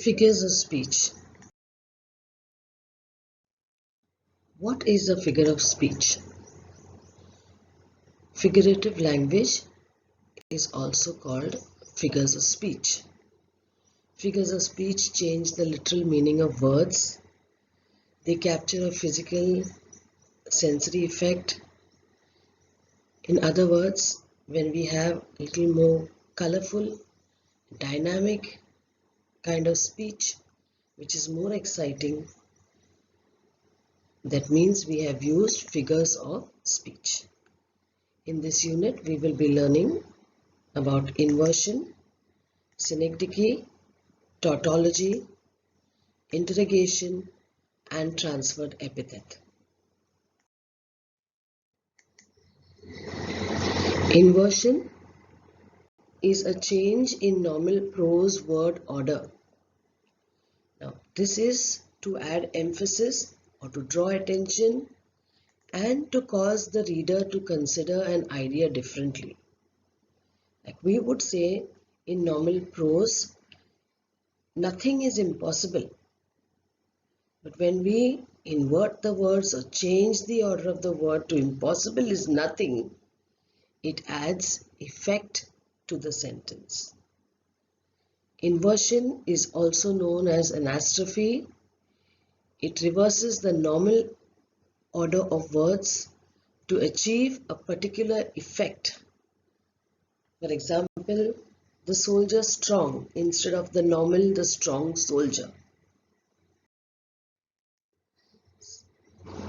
Figures of speech. What is a figure of speech? Figurative language is also called figures of speech. Figures of speech change the literal meaning of words. They capture a physical sensory effect. In other words, when we have a little more colorful, dynamic kind of speech, which is more exciting, that means we have used figures of speech. In this unit, we will be learning about inversion, synecdoche, tautology, interrogation, and transferred epithet. Inversion is a change in normal prose word order. Now, this is to add emphasis or to draw attention and to cause the reader to consider an idea differently. Like we would say in normal prose, nothing is impossible. But when we invert the words or change the order of the word to impossible is nothing, it adds effect to the sentence. Inversion is also known as anastrophe. It reverses the normal order of words to achieve a particular effect. For example, the soldier strong instead of the normal the strong soldier.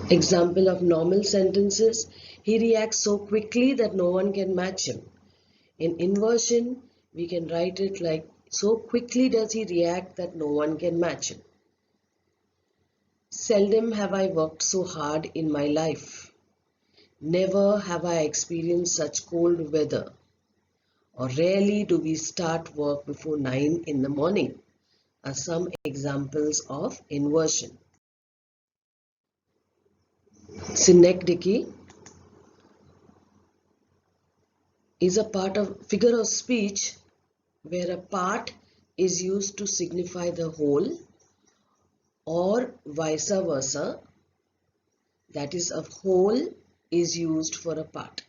Example of normal sentences, he reacts so quickly that no one can match him. In inversion, we can write it like, so quickly does he react that no one can match him. Seldom have I worked so hard in my life. Never have I experienced such cold weather. Or rarely do we start work before 9 in the morning are some examples of inversion. Synecdoche is a figure of speech where a part is used to signify the whole or vice versa, that is, a whole is used for a part.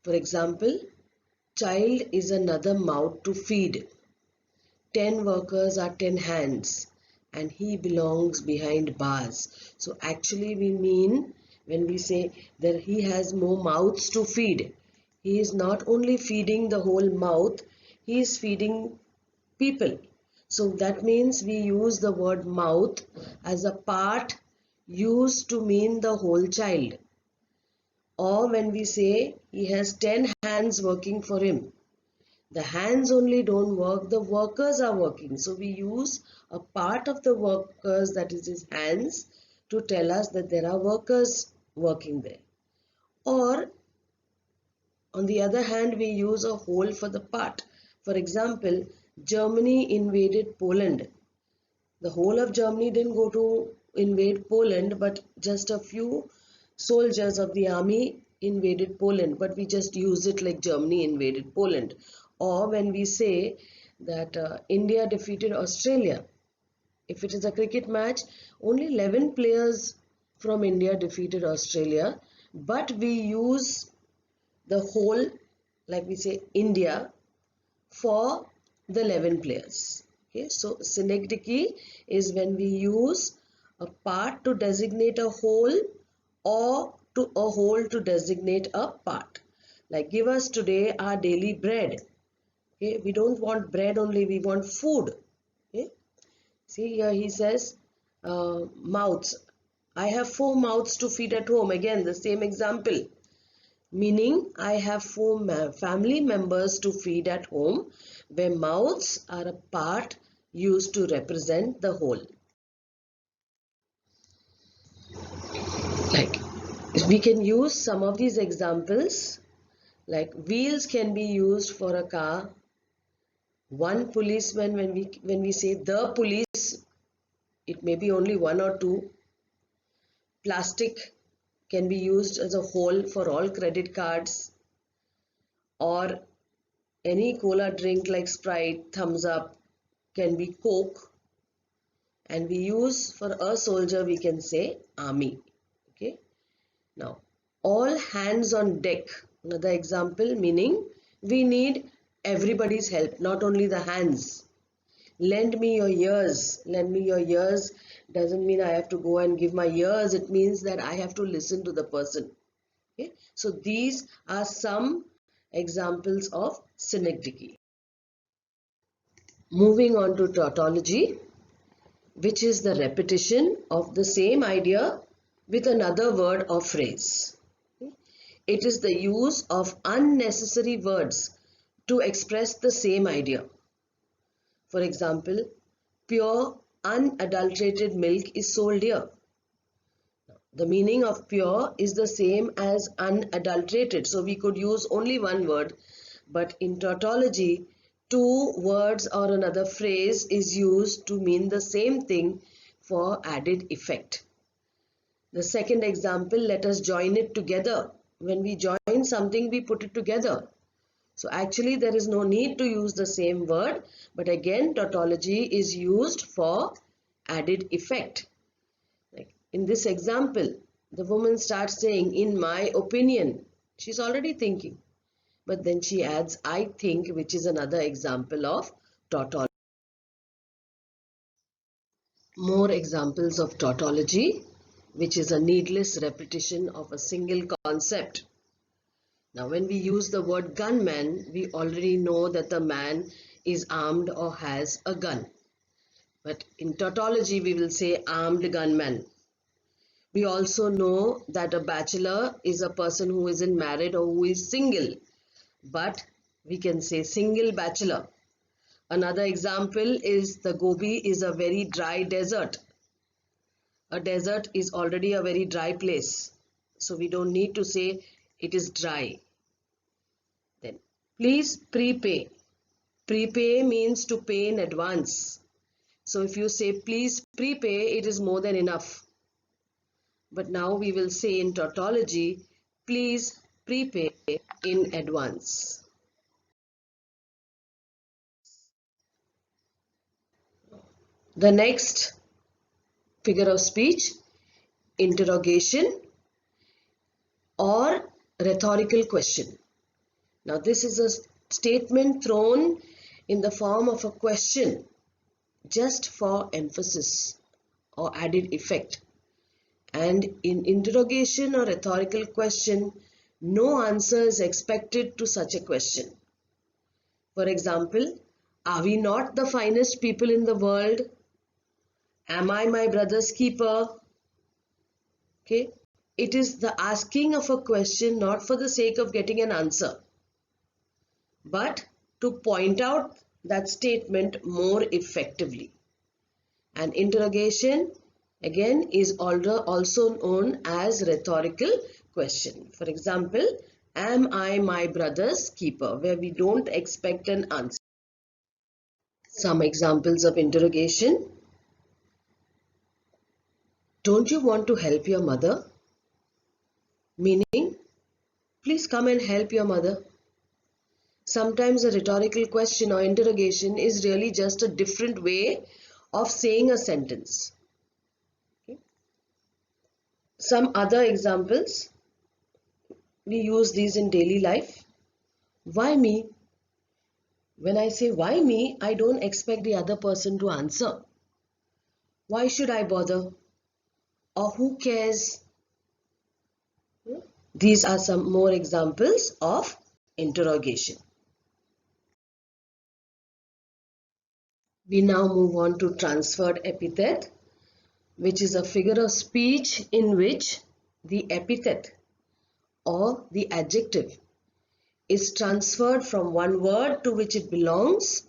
For example, child is another mouth to feed. 10 workers are 10 hands and he belongs behind bars. So actually we mean when we say that he has more mouths to feed, he is not only feeding the whole mouth, he is feeding people. So that means we use the word mouth as a part used to mean the whole child. Or when we say he has 10 hands working for him, the hands only don't work, the workers are working. So we use a part of the workers, that is his hands, to tell us that there are workers working there. Or on the other hand, we use a whole for the part. For example, Germany invaded Poland. The whole of Germany didn't go to invade Poland, but just a few soldiers of the army invaded Poland, but we just use it like Germany invaded Poland. Or when we say that India defeated Australia, if it is a cricket match, only 11 players from India defeated Australia, but we use the whole, like we say India, for the 11 players. Okay, so synecdoche is when we use a part to designate a whole or to a whole to designate a part. Like give us today our daily bread. Okay, we don't want bread only, we want food. Okay, see here he says mouths. I have 4 mouths to feed at home. Again the same example. Meaning I have 4 family members to feed at home, where mouths are a part used to represent the whole. Like we can use some of these examples, like wheels can be used for a car. One policeman, when we say the police, it may be only 1 or 2. Plastic can be used as a whole for all credit cards, or any cola drink like Sprite, Thumbs Up, can be coke, and we use for a soldier we can say army. Okay. Now, all hands on deck. Another example, meaning we need everybody's help, not only the hands. Lend me your ears. Lend me your ears doesn't mean I have to go and give my ears. It means that I have to listen to the person. Okay? So these are some examples of synecdoche. Moving on to tautology, which is the repetition of the same idea with another word or phrase. It is the use of unnecessary words to express the same idea. For example, pure unadulterated milk is sold here. The meaning of pure is the same as unadulterated. So we could use only one word, but in tautology, two words or another phrase is used to mean the same thing for added effect. The second example, let us join it together. When we join something, we put it together. So actually there is no need to use the same word, but again tautology is used for added effect. Like in this example, the woman starts saying, in my opinion. She's already thinking, but then she adds, I think, which is another example of tautology. More examples of tautology, which is a needless repetition of a single concept. Now, when we use the word gunman, we already know that the man is armed or has a gun. But in tautology, we will say armed gunman. We also know that a bachelor is a person who isn't married or who is single. But we can say single bachelor. Another example is the Gobi is a very dry desert. A desert is already a very dry place. So we don't need to say it is dry. Then, please prepay. Prepay means to pay in advance. So if you say please prepay, it is more than enough. But now we will say in tautology, please prepay in advance. The next figure of speech, interrogation or rhetorical question. Now this is a statement thrown in the form of a question just for emphasis or added effect. And in interrogation or rhetorical question, no answer is expected to such a question. For example, are we not the finest people in the world? Am I my brother's keeper? Okay. It is the asking of a question not for the sake of getting an answer, but to point out that statement more effectively. And interrogation again is also known as rhetorical question. For example, am I my brother's keeper? Where we don't expect an answer. Some examples of interrogation. Don't you want to help your mother? Meaning, please come and help your mother. Sometimes a rhetorical question or interrogation is really just a different way of saying a sentence. Okay. Some other examples, we use these in daily life. Why me? When I say why me, I don't expect the other person to answer. Why should I bother? Or who cares? These are some more examples of interrogation. We now move on to transferred epithet, which is a figure of speech in which the epithet or the adjective is transferred from one word to which it belongs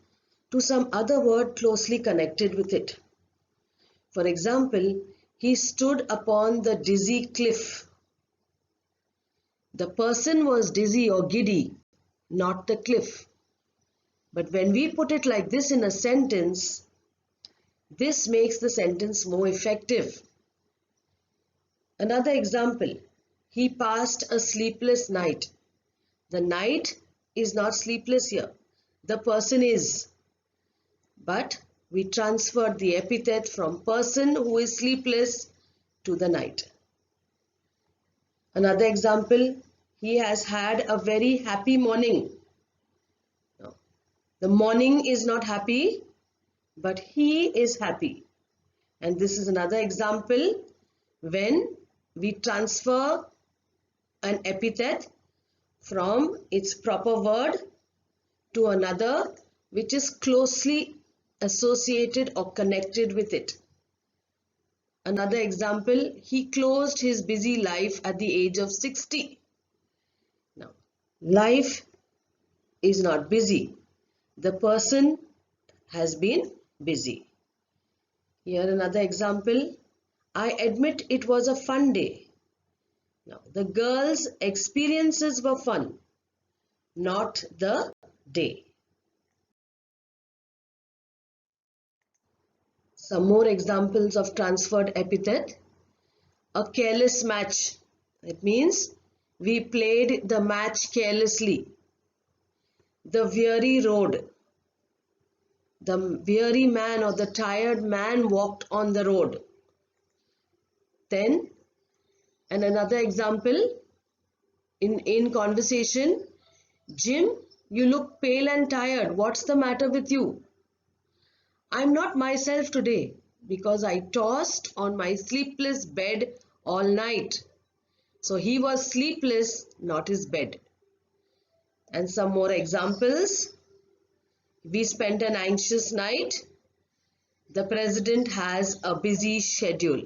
to some other word closely connected with it. For example, he stood upon the dizzy cliff. The person was dizzy or giddy, not the cliff. But when we put it like this in a sentence, this makes the sentence more effective. Another example, he passed a sleepless night. The night is not sleepless here. The person is. But we transferred the epithet from person who is sleepless to the night. Another example, he has had a very happy morning. Now, the morning is not happy, but he is happy. And this is another example when we transfer an epithet from its proper word to another which is closely associated or connected with it. Another example, he closed his busy life at the age of 60. Now, life is not busy. The person has been busy. Here another example, I admit it was a fun day. Now, the girl's experiences were fun, not the day. Some more examples of transferred epithet. A careless match. It means we played the match carelessly. The weary road. The weary man or the tired man walked on the road. Then, and another example in conversation, Jim, you look pale and tired. What's the matter with you? I'm not myself today because I tossed on my sleepless bed all night. So he was sleepless, not his bed. And some more examples. We spent an anxious night. The president has a busy schedule.